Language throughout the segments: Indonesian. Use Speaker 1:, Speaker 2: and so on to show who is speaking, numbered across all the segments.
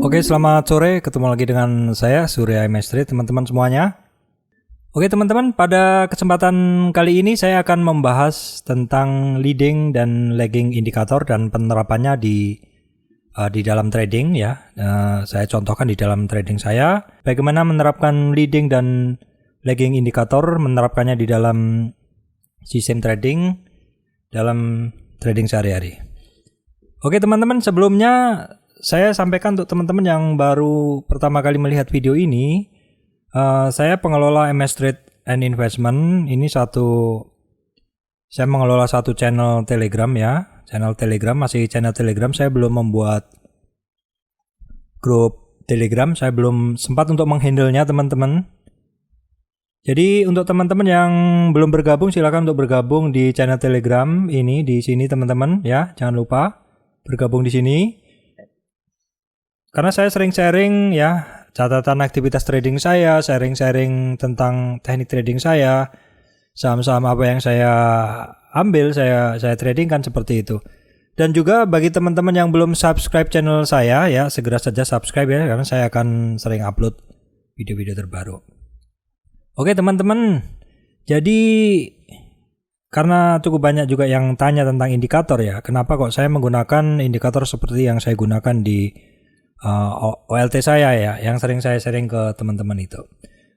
Speaker 1: Oke, selamat sore. Ketemu lagi dengan saya, Surya Maestri, teman-teman semuanya. Oke, teman-teman, pada kesempatan kali ini saya akan membahas tentang leading dan lagging indikator dan penerapannya di dalam trading ya. Saya contohkan di dalam trading saya, bagaimana menerapkan leading dan lagging indikator, menerapkannya di dalam sistem trading, dalam trading sehari-hari. Oke, teman-teman, sebelumnya saya sampaikan untuk teman-teman yang baru pertama kali melihat video ini, saya pengelola MS Trade and Investment. Saya mengelola satu channel Telegram ya, masih channel Telegram. Saya belum membuat grup Telegram, saya belum sempat untuk menghandle-nya, teman-teman. Jadi untuk teman-teman yang belum bergabung, silakan untuk bergabung di channel Telegram ini di sini, teman-teman ya. Jangan lupa bergabung di sini. Karena saya sering sharing ya catatan aktivitas trading saya, sharing tentang teknik trading saya, saham-saham apa yang saya ambil, saya trading kan seperti itu. Dan juga bagi teman-teman yang belum subscribe channel saya ya, segera saja subscribe ya, karena saya akan sering upload video-video terbaru. Oke, teman-teman, jadi karena cukup banyak juga yang tanya tentang indikator ya, kenapa kok saya menggunakan indikator seperti yang saya gunakan di OLT saya ya, yang sering saya sharing ke teman-teman itu.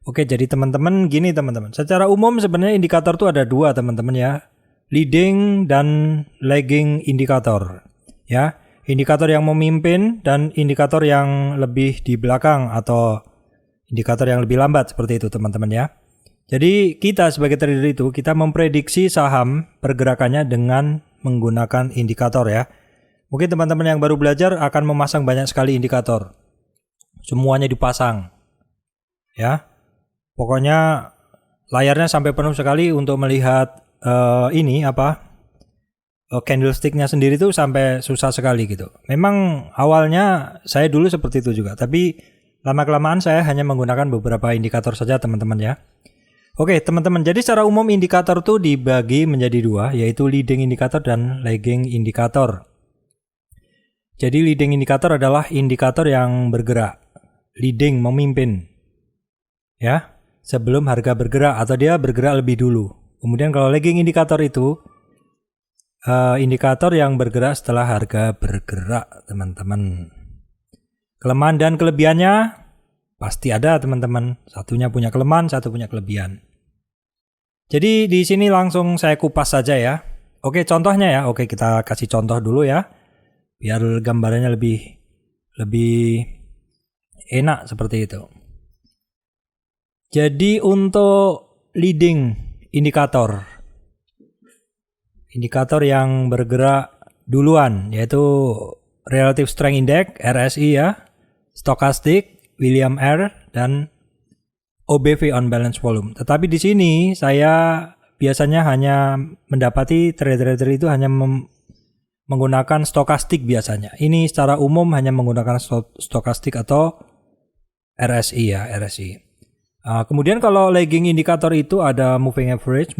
Speaker 1: Oke, jadi teman-teman gini teman-teman, secara umum sebenarnya indikator itu ada dua, teman-teman ya, leading dan lagging indikator ya, indikator yang memimpin dan indikator yang lebih di belakang atau indikator yang lebih lambat, seperti itu teman-teman ya. Jadi kita sebagai trader itu, kita memprediksi saham pergerakannya dengan menggunakan indikator ya. Mungkin teman-teman yang baru belajar akan memasang banyak sekali indikator. Semuanya dipasang. Ya. Pokoknya layarnya sampai penuh sekali untuk melihat candlestick-nya sendiri tuh sampai susah sekali gitu. Memang awalnya saya dulu seperti itu juga, tapi lama-kelamaan saya hanya menggunakan beberapa indikator saja, teman-teman ya. Oke, teman-teman, jadi secara umum indikator tuh dibagi menjadi dua, yaitu leading indikator dan lagging indikator. Jadi leading indikator adalah indikator yang bergerak, leading, memimpin ya, sebelum harga bergerak atau dia bergerak lebih dulu. Kemudian kalau lagging indikator itu indikator yang bergerak setelah harga bergerak, teman-teman. Kelemahan dan kelebihannya pasti ada, teman-teman. Satunya punya kelemahan, satu punya kelebihan. Jadi di sini langsung saya kupas saja ya. Oke, contohnya ya. Oke, kita kasih contoh dulu ya, biar gambarannya lebih enak seperti itu. Jadi untuk leading indikator yang bergerak duluan, yaitu Relative Strength Index RSI ya, Stochastic, William R, dan OBV on balance volume. Tetapi di sini saya biasanya hanya mendapati trader-trader itu hanya menggunakan stokastik biasanya. Ini secara umum hanya menggunakan stokastik atau RSI ya, RSI. Kemudian kalau lagging indikator itu ada moving average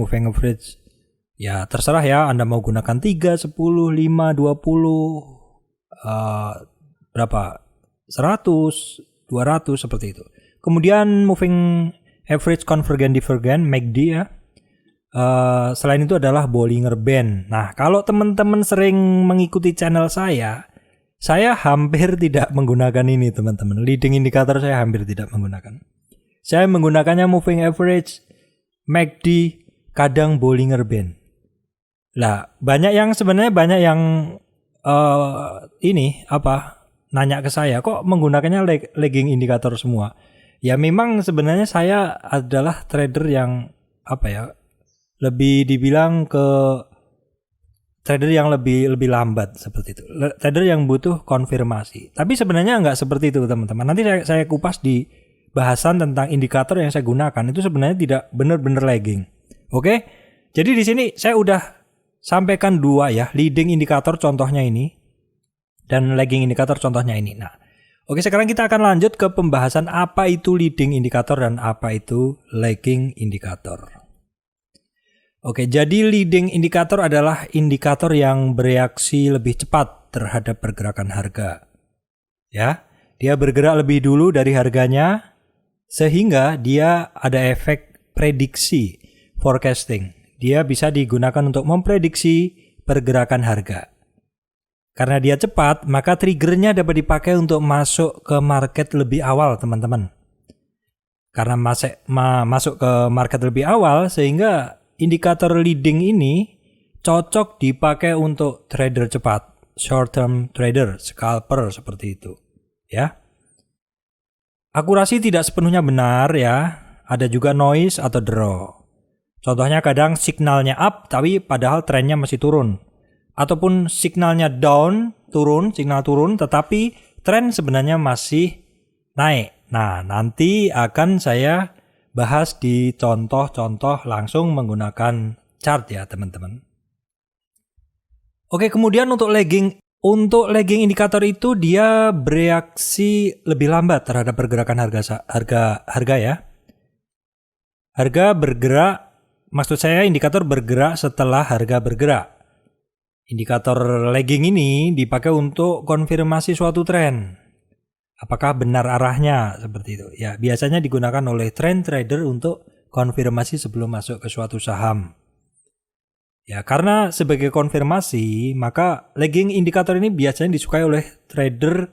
Speaker 1: ya terserah ya, Anda mau gunakan 3, 10, 5, 20, berapa? 100, 200 seperti itu. Kemudian moving average convergent divergent MACD ya. Selain itu adalah Bollinger Band. Nah, kalau teman-teman sering mengikuti channel saya hampir tidak menggunakan ini, teman-teman. Leading indikator saya hampir tidak menggunakan. Saya menggunakannya moving average, MACD, kadang Bollinger Band. Lah, banyak yang nanya ke saya, kok menggunakannya lagging indikator semua? Ya memang sebenarnya saya adalah trader yang lebih dibilang ke trader yang lebih lambat seperti itu. Trader yang butuh konfirmasi. Tapi sebenarnya nggak seperti itu, teman-teman. Nanti saya kupas di bahasan tentang indikator yang saya gunakan, itu sebenarnya tidak benar-benar lagging. Oke? Jadi di sini saya udah sampaikan dua ya, leading indikator contohnya ini dan lagging indikator contohnya ini. Nah, oke, sekarang kita akan lanjut ke pembahasan apa itu leading indikator dan apa itu lagging indikator. Oke, jadi leading indikator adalah indikator yang bereaksi lebih cepat terhadap pergerakan harga. Ya, Dia bergerak lebih dulu dari harganya sehingga dia ada efek prediksi, forecasting. Dia bisa digunakan untuk memprediksi pergerakan harga. Karena dia cepat, maka triggernya dapat dipakai untuk masuk ke market lebih awal, teman-teman. Karena masuk ke market lebih awal, sehingga indikator leading ini cocok dipakai untuk trader cepat, short term trader, scalper seperti itu. Ya. Akurasi tidak sepenuhnya benar ya, ada juga noise atau draw. Contohnya kadang signalnya up tapi padahal trennya masih turun. Ataupun signalnya down, signal turun tetapi tren sebenarnya masih naik. Nah, nanti akan saya bahas di contoh-contoh langsung menggunakan chart ya teman-teman. Oke, kemudian untuk lagging indikator itu dia bereaksi lebih lambat terhadap pergerakan harga ya. Harga bergerak, maksud saya indikator bergerak setelah harga bergerak. Indikator lagging ini dipakai untuk konfirmasi suatu tren. Apakah benar arahnya seperti itu? Ya, biasanya digunakan oleh trend trader untuk konfirmasi sebelum masuk ke suatu saham. Ya, karena sebagai konfirmasi, maka lagging indikator ini biasanya disukai oleh trader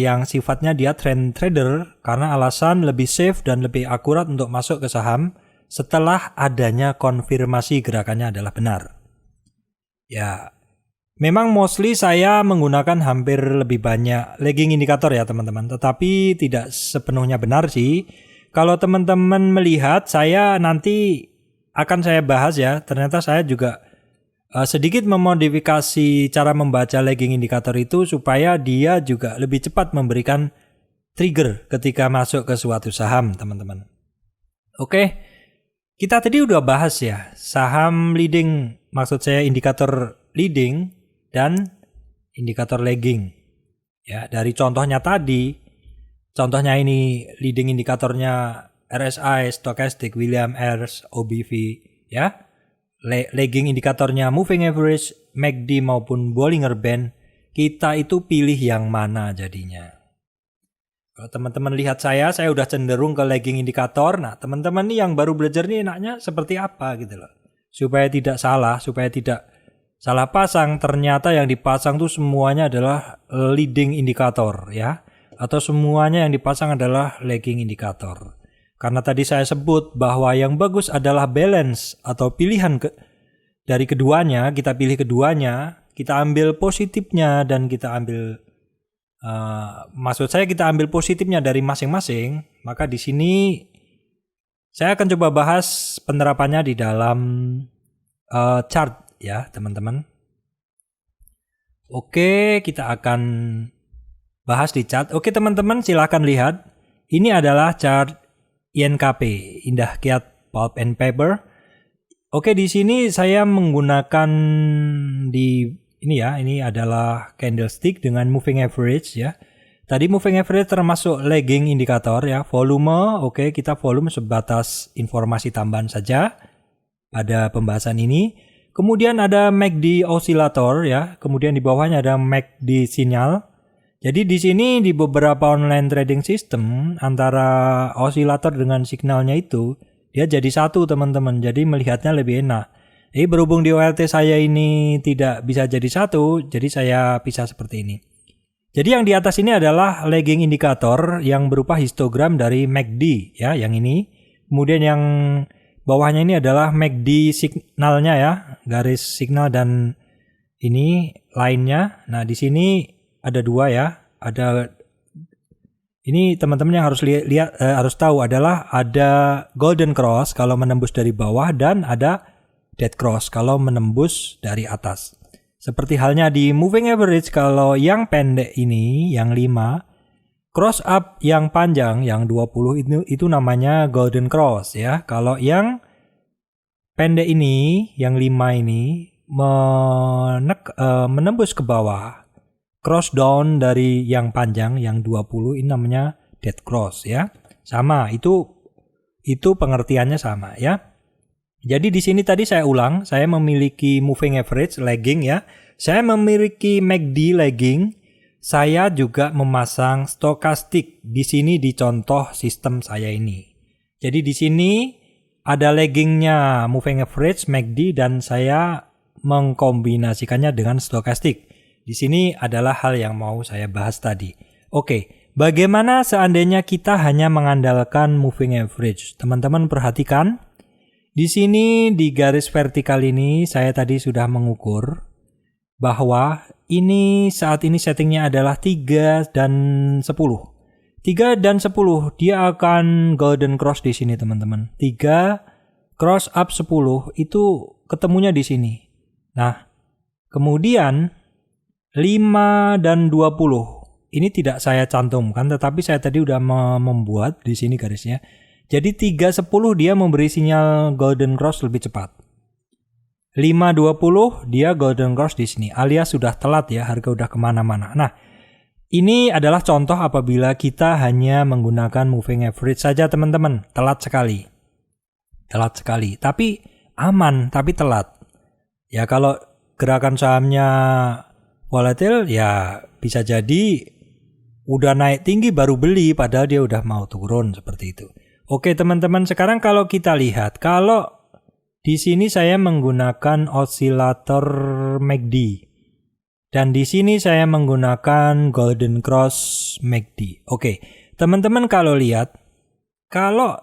Speaker 1: yang sifatnya dia trend trader karena alasan lebih safe dan lebih akurat untuk masuk ke saham setelah adanya konfirmasi gerakannya adalah benar. Ya, memang mostly saya menggunakan hampir lebih banyak lagging indikator ya teman-teman, tetapi tidak sepenuhnya benar sih. Kalau teman-teman melihat, saya nanti akan saya bahas ya, ternyata saya juga sedikit memodifikasi cara membaca lagging indikator itu supaya dia juga lebih cepat memberikan trigger ketika masuk ke suatu saham teman-teman. Oke, kita tadi udah bahas ya, saham leading, maksud saya indikator leading dan indikator lagging. Ya, dari contohnya tadi, contohnya ini leading indikatornya RSI, Stochastic, Williams Ayres, OBV, ya. Lagging indikatornya moving average, MACD maupun Bollinger Band, kita itu pilih yang mana jadinya. Kalau teman-teman lihat saya udah cenderung ke lagging indikator. Nah, teman-teman nih yang baru belajar nih enaknya seperti apa gitu loh. Supaya tidak salah pasang, ternyata yang dipasang tuh semuanya adalah leading indikator ya. Atau semuanya yang dipasang adalah lagging indikator. Karena tadi saya sebut bahwa yang bagus adalah balance atau pilihan dari keduanya, kita pilih keduanya, kita ambil positifnya dan kita ambil maksud saya kita ambil positifnya dari masing-masing, maka di sini saya akan coba bahas penerapannya di dalam chart ya teman-teman. Oke, kita akan bahas di chart. Oke teman-teman, silakan lihat. Ini adalah chart INKP, Indah Kiat Pulp and Paper. Oke, di sini saya menggunakan ini adalah candlestick dengan moving average ya. Tadi moving average termasuk lagging indikator ya. Volume, oke, kita volume sebatas informasi tambahan saja pada pembahasan ini. Kemudian ada MACD oscillator ya. Kemudian di bawahnya ada MACD sinyal. Jadi di sini di beberapa online trading system antara oscillator dengan signalnya itu dia jadi satu teman-teman. Jadi melihatnya lebih enak. Berhubung di OLT saya ini tidak bisa jadi satu, jadi saya pisah seperti ini. Jadi yang di atas ini adalah lagging indikator yang berupa histogram dari MACD ya, yang ini. Kemudian yang bawahnya ini adalah MACD signalnya ya, garis signal dan ini lainnya. Nah, di sini ada dua ya. Ini teman-teman yang harus harus tahu adalah ada golden cross kalau menembus dari bawah dan ada dead cross kalau menembus dari atas. Seperti halnya di moving average, kalau yang pendek ini, yang 5, cross up yang panjang, yang 20 itu namanya golden cross ya. Kalau yang pendek ini, yang 5 ini menembus ke bawah, cross down dari yang panjang, yang 20 ini namanya dead cross ya. Sama, itu pengertiannya sama ya. Jadi di sini tadi saya ulang, saya memiliki moving average lagging ya. Saya memiliki MACD lagging, saya juga memasang stokastik di sini di contoh sistem saya ini. Jadi di sini ada laggingnya moving average, MACD, dan saya mengkombinasikannya dengan stokastik. Di sini adalah hal yang mau saya bahas tadi. Oke, bagaimana seandainya kita hanya mengandalkan moving average? Teman-teman perhatikan, di sini di garis vertikal ini saya tadi sudah mengukur bahwa ini saat ini settingnya adalah 3 dan 10. 3 dan 10 dia akan golden cross di sini teman-teman. 3 cross up 10 itu ketemunya di sini. Nah, kemudian 5 dan 20 ini tidak saya cantumkan, tetapi saya tadi udah membuat di sini garisnya. Jadi 3.10 dia memberi sinyal golden cross lebih cepat. 5.20 dia golden cross di sini, alias sudah telat ya, harga udah kemana-mana. Nah, ini adalah contoh apabila kita hanya menggunakan moving average saja teman-teman. Telat sekali. Tapi aman, tapi telat. Ya kalau gerakan sahamnya volatil ya bisa jadi udah naik tinggi baru beli padahal dia udah mau turun seperti itu. Oke teman-teman, sekarang kalau kita lihat, kalau di sini saya menggunakan osilator MACD dan di sini saya menggunakan golden cross MACD. Oke, teman-teman kalau lihat, kalau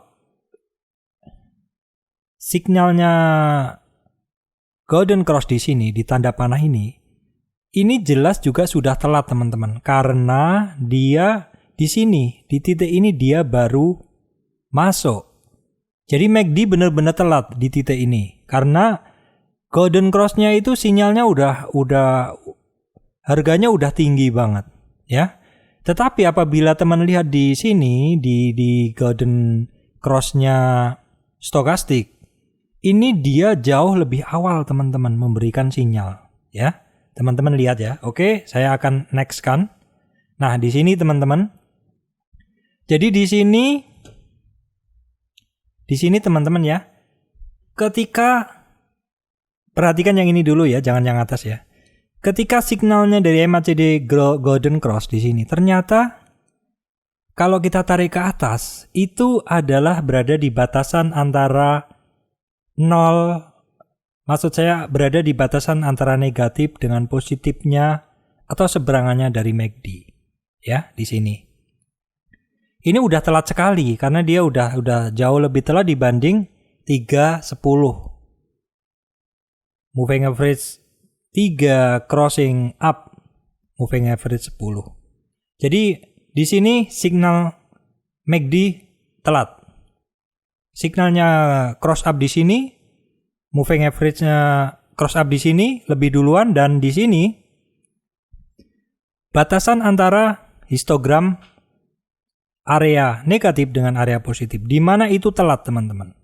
Speaker 1: signalnya golden cross di sini di tanda panah ini jelas juga sudah telat teman-teman, karena dia di sini di titik ini dia baru masuk. Jadi MACD benar-benar telat di titik ini karena golden cross-nya itu sinyalnya udah harganya udah tinggi banget ya. Tetapi apabila teman lihat di sini di golden cross-nya stokastik, ini dia jauh lebih awal teman-teman memberikan sinyal ya. Teman-teman lihat ya. Oke, saya akan next kan. Nah, di sini teman-teman. Jadi di sini teman-teman ya. Ketika perhatikan yang ini dulu ya, jangan yang atas ya. Ketika signalnya dari MACD golden cross di sini, ternyata kalau kita tarik ke atas, itu adalah berada di batasan antara 0, maksud saya berada di batasan antara negatif dengan positifnya atau seberangannya dari MACD. Ya, di sini. Ini udah telat sekali karena dia udah jauh lebih telat dibanding 3.10. Moving average 3 crossing up, moving average 10. Jadi di sini signal MACD telat. Signalnya cross up di sini, moving average-nya cross up di sini lebih duluan, dan di sini batasan antara histogram area negatif dengan area positif, di mana itu telat teman-teman.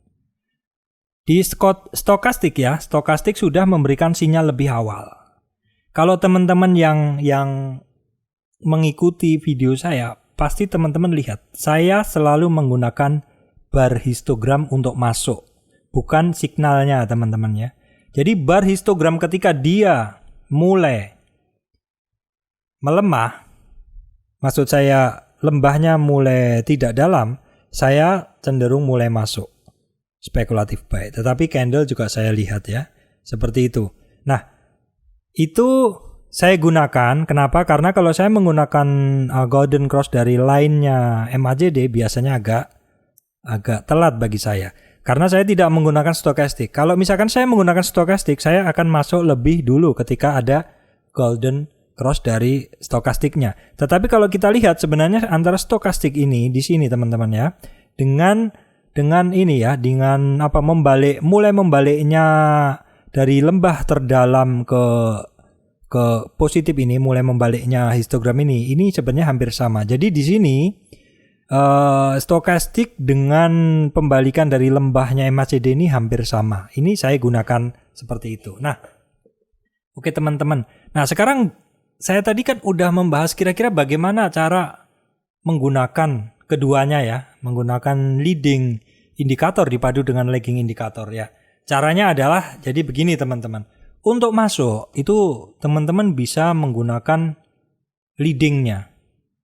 Speaker 1: Di stokastik ya, stokastik sudah memberikan sinyal lebih awal. Kalau teman-teman yang mengikuti video saya, pasti teman-teman lihat, saya selalu menggunakan bar histogram untuk masuk, bukan signalnya teman-teman ya. Jadi bar histogram ketika dia mulai melemah, maksud saya lembahnya mulai tidak dalam, saya cenderung mulai masuk spekulatif buy. Tetapi candle juga saya lihat ya, seperti itu. Nah, itu saya gunakan. Kenapa? Karena kalau saya menggunakan golden cross dari line-nya MACD biasanya agak telat bagi saya. Karena saya tidak menggunakan stokastik. Kalau misalkan saya menggunakan stokastik, saya akan masuk lebih dulu ketika ada golden cross dari stokastiknya. Tetapi kalau kita lihat sebenarnya antara stokastik ini di sini teman-teman ya, dengan ini ya, dengan mulai membaliknya dari lembah terdalam ke positif ini, mulai membaliknya histogram ini sebenarnya hampir sama. Jadi di sini stokastik dengan pembalikan dari lembahnya MACD ini hampir sama. Ini saya gunakan seperti itu. Nah, oke teman-teman. Nah, sekarang saya tadi kan udah membahas kira-kira bagaimana cara menggunakan keduanya ya, menggunakan leading indikator dipadu dengan lagging indikator ya. Caranya adalah jadi begini teman-teman. Untuk masuk itu teman-teman bisa menggunakan leadingnya.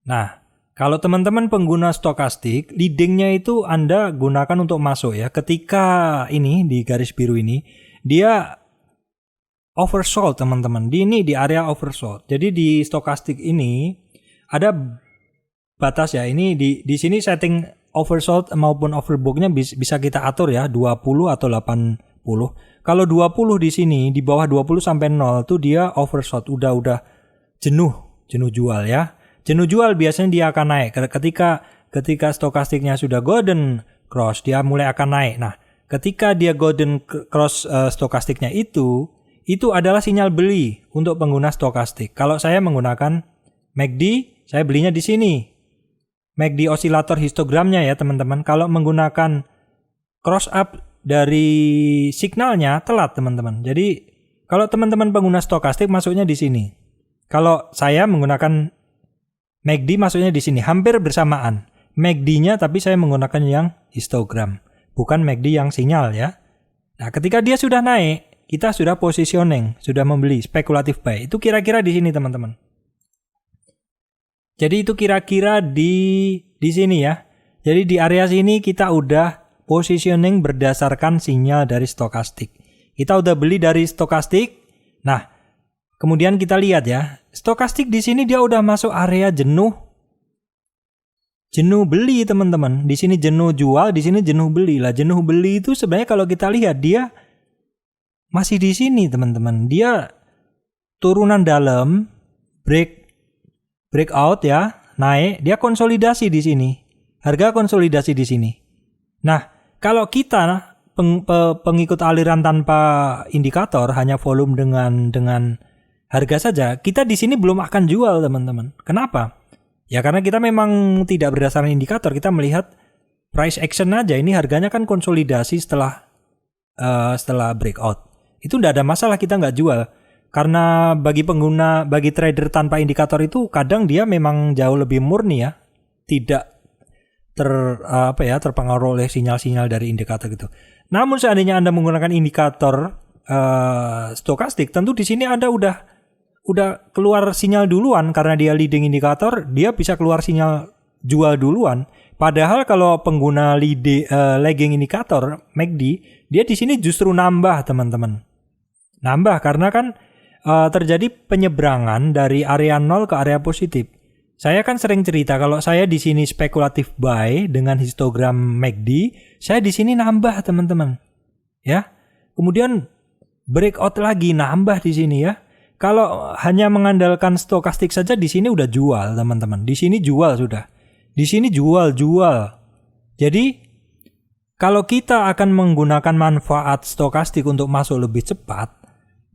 Speaker 1: Nah, kalau teman-teman pengguna stokastik, leadingnya itu Anda gunakan untuk masuk ya. Ketika ini di garis biru ini, dia oversold teman-teman. Di area oversold. Jadi di stokastik ini ada batas ya. Ini di sini setting oversold maupun overbooknya bisa kita atur ya, 20 atau 80. Kalau 20 di sini, di bawah 20 sampai 0 tuh dia oversold, udah jenuh jual ya. Jenuh jual biasanya dia akan naik. Ketika stokastiknya sudah golden cross, dia mulai akan naik. Nah, ketika dia golden cross stokastiknya itu adalah sinyal beli untuk pengguna stokastik. Kalau saya menggunakan MACD, saya belinya di sini. MACD osilator histogramnya ya teman-teman. Kalau menggunakan cross up dari signalnya telat teman-teman. Jadi kalau teman-teman pengguna stokastik masuknya di sini. Kalau saya menggunakan MACD masuknya di sini, hampir bersamaan. MACD-nya tapi saya menggunakan yang histogram, bukan MACD yang sinyal ya. Nah, ketika dia sudah naik, kita sudah positioning, sudah membeli, spekulatif buy. Itu kira-kira di sini teman-teman. Jadi itu kira-kira di sini ya. Jadi di area sini kita udah positioning berdasarkan sinyal dari stokastik. Kita udah beli dari stokastik. Nah, kemudian kita lihat ya, stokastik di sini dia udah masuk area jenuh beli teman-teman. Di sini jenuh jual, di sini jenuh beli. Lah jenuh beli itu sebenarnya kalau kita lihat dia masih di sini teman-teman. Dia turunan dalam, breakout ya, naik, dia konsolidasi di sini. Harga konsolidasi di sini. Nah, kalau kita pengikut aliran tanpa indikator, hanya volume dengan harga saja, kita di sini belum akan jual teman-teman. Kenapa? Ya karena kita memang tidak berdasarkan indikator, kita melihat price action aja. Ini harganya kan konsolidasi setelah breakout. Itu tidak ada masalah kita nggak jual. Karena bagi trader tanpa indikator itu kadang dia memang jauh lebih murni ya, tidak terpengaruh oleh sinyal-sinyal dari indikator gitu. Namun seandainya Anda menggunakan indikator stokastik, tentu di sini Anda udah keluar sinyal duluan karena dia leading indikator, dia bisa keluar sinyal jual duluan. Padahal kalau pengguna lagging indikator MACD, dia di sini justru nambah teman-teman. Nambah karena kan terjadi penyeberangan dari area 0 ke area positif. Saya kan sering cerita kalau saya di sini spekulatif buy dengan histogram MACD, saya di sini nambah teman-teman. Ya. Kemudian breakout lagi nambah di sini ya. Kalau hanya mengandalkan stokastik saja di sini udah jual teman-teman. Di sini jual sudah. Di sini jual. Jadi kalau kita akan menggunakan manfaat stokastik untuk masuk lebih cepat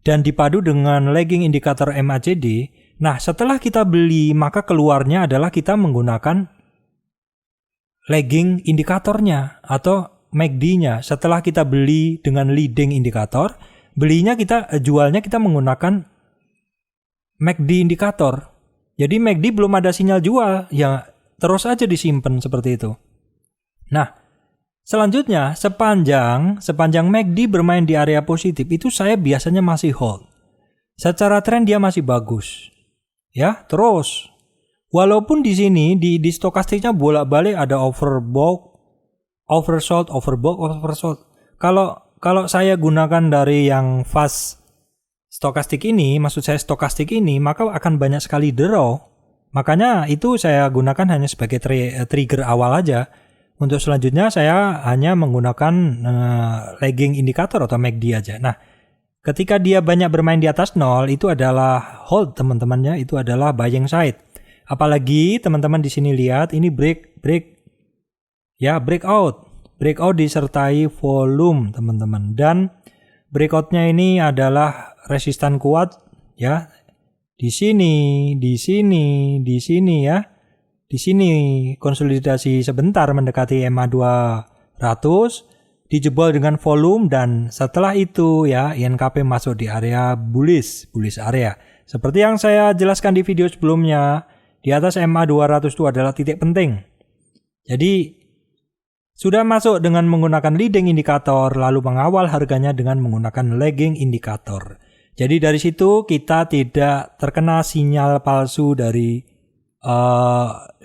Speaker 1: dan dipadu dengan lagging indikator MACD, nah setelah kita beli maka keluarnya adalah kita menggunakan lagging indikatornya atau MACD-nya. Setelah kita beli dengan leading indikator, jualnya kita menggunakan MACD indikator. Jadi MACD belum ada sinyal jual, ya terus aja disimpan seperti itu. Nah, selanjutnya sepanjang MACD bermain di area positif itu saya biasanya masih hold. Secara tren dia masih bagus. Ya, terus walaupun di sini di stokastiknya bolak-balik ada overbought, oversold. Kalau saya gunakan dari yang fast stokastik ini, maksud saya stokastik ini, maka akan banyak sekali draw. Makanya itu saya gunakan hanya sebagai trigger awal aja. Untuk selanjutnya saya hanya menggunakan lagging indikator atau MACD aja. Nah, ketika dia banyak bermain di atas 0, itu adalah hold teman-temannya, itu adalah buying side. Apalagi teman-teman di sini lihat ini breakout disertai volume teman-teman, dan breakoutnya ini adalah resistan kuat ya. Di sini ya. Di sini konsolidasi sebentar mendekati MA 200, dijebol dengan volume, dan setelah itu ya INKP masuk di area bullish area. Seperti yang saya jelaskan di video sebelumnya, di atas MA 200 itu adalah titik penting. Jadi sudah masuk dengan menggunakan leading indikator, lalu mengawal harganya dengan menggunakan lagging indikator. Jadi dari situ kita tidak terkena sinyal palsu dari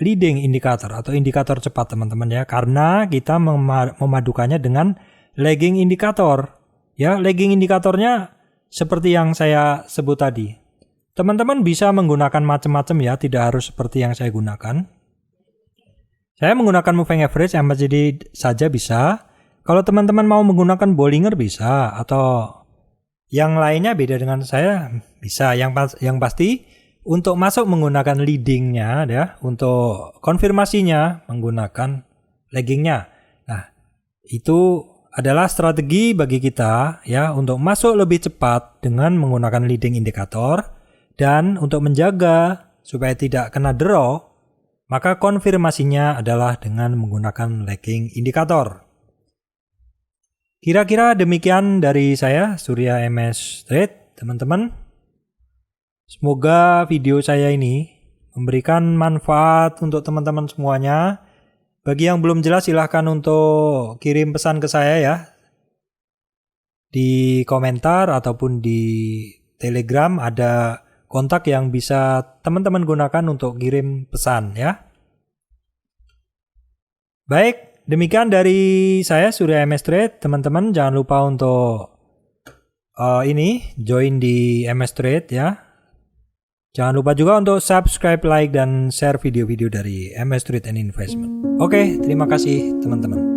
Speaker 1: leading indicator atau indikator cepat teman-teman ya, karena kita memadukannya dengan lagging indikator. Ya, lagging indikatornya seperti yang saya sebut tadi. Teman-teman bisa menggunakan macam-macam ya, tidak harus seperti yang saya gunakan. Saya menggunakan moving average MACD saja bisa. Kalau teman-teman mau menggunakan Bollinger bisa, atau yang lainnya beda dengan saya bisa. Yang pasti untuk masuk menggunakan leadingnya ya, untuk konfirmasinya menggunakan laggingnya. Nah, itu adalah strategi bagi kita ya untuk masuk lebih cepat dengan menggunakan leading indikator, dan untuk menjaga supaya tidak kena draw, maka konfirmasinya adalah dengan menggunakan lagging indikator. Kira-kira demikian dari saya, Surya MS Trade, teman-teman. Semoga video saya ini memberikan manfaat untuk teman-teman semuanya. Bagi yang belum jelas silahkan untuk kirim pesan ke saya ya, di komentar ataupun di Telegram ada kontak yang bisa teman-teman gunakan untuk kirim pesan ya. Baik, demikian dari saya Surya MS Trade. Teman-teman jangan lupa untuk join di MS Trade ya. Jangan lupa juga untuk subscribe, like, dan share video-video dari MS Trade and Investment. Oke, terima kasih teman-teman.